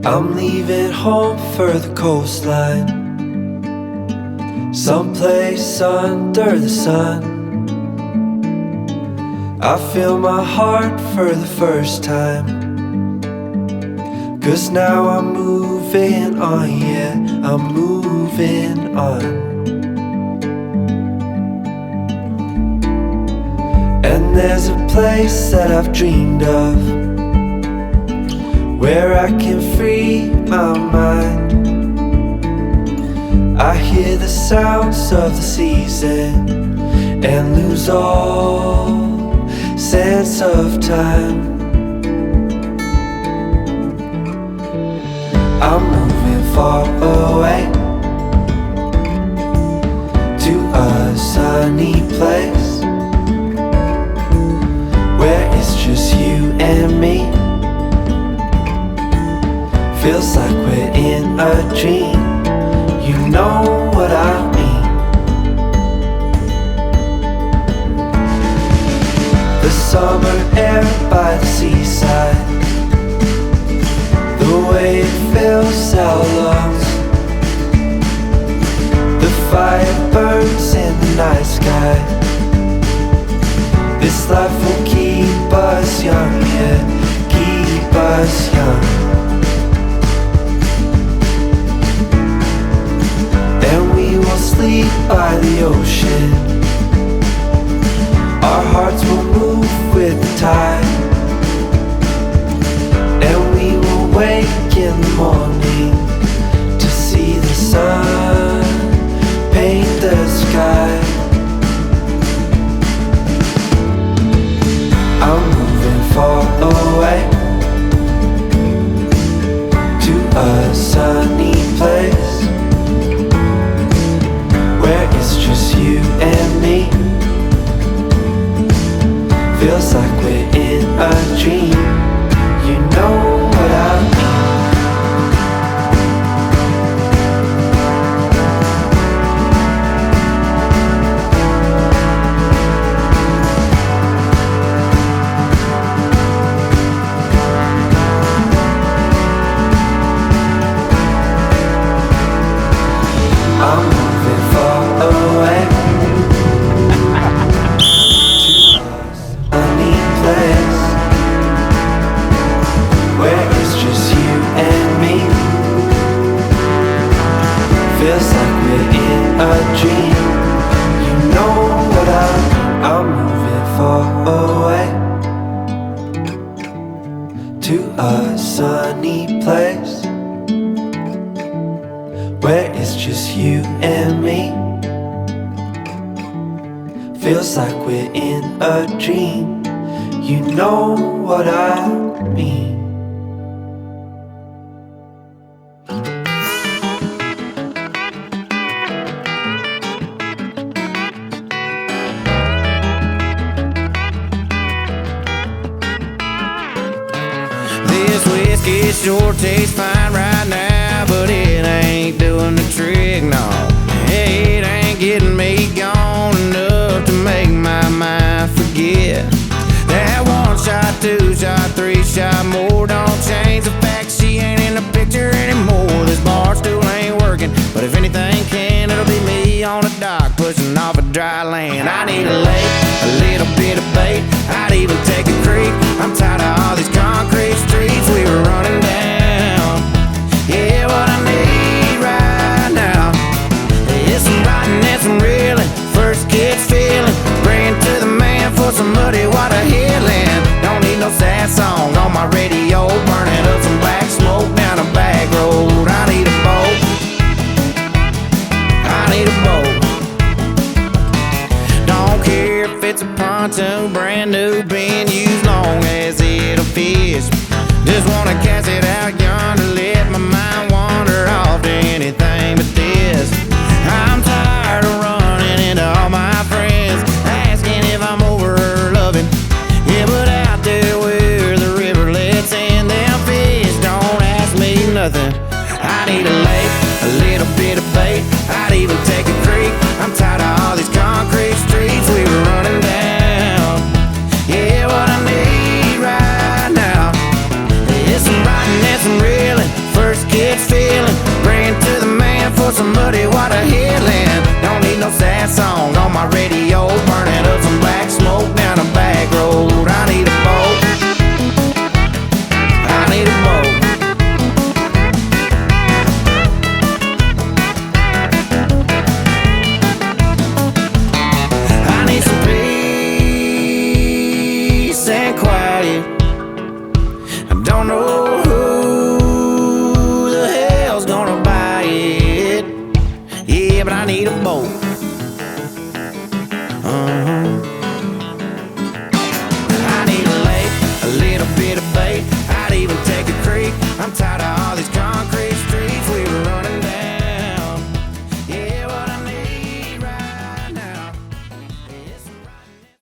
I'm leaving home for the coastline, someplace under the sun. I feel my heart for the first time, 'cause now I'm moving on, yeah, I'm moving on. And there's a place that I've dreamed of, where I can free my mind. I hear the sounds of the season and lose all sense of time. I'm moving far away to a sunny place where it's just you and me. Feels like we're in a dream, you know what I mean. The summer air by the seaside, the way it fills our lungs. The fire burns in the night sky. This life will keep us young, yeah, keep us young. And we will sleep by the ocean. Our hearts will move with the tide. And we will wake in the morning to see the sun paint the sky. I'm moving far away to a sunny place where it's just you and me. Feels like we're in a dream, you know what I mean. I'm moving far away to a sunny place where it's just you and me. Feels like we're in a dream, you know what I mean. I'm moving far away to a sunny place where it's just you and me. Feels like we're in a dream, you know what I mean. This whiskey sure tastes fine right now, but it ain't doing the trick, no. It ain't getting me gone enough to make my mind forget. That one shot, two shot, three shot more don't change the fact she ain't in the picture anymore. This bar stool ain't working, but if anything can, it'll be me on the dock pushing off a dry land. I need a lake, a little bit of bait, I'd even take a creek. I'm tired of all these concrete streets we were running down. Yeah, what I need right now is some writing and some reeling. First kid's feeling, praying to the man for some muddy water healing. Don't need no sad songs on my radio, burning up some black smoke down a back road. I need a boat, I need a boat. Don't care if it's a pontoon, brand new, being used, long as it'll fish. Just wanna cast it out yonder, let my mind wander off to anything but this. I'm tired of running into all my friends, asking if I'm over or loving. Yeah, but out there where the river lets in, them fish don't ask me nothing. I need a lake, a little bit of bait, I'd even take a creek. I'm tired of all these concrete streets we were running down. Yeah, what I need right now is yeah, but I need a boat.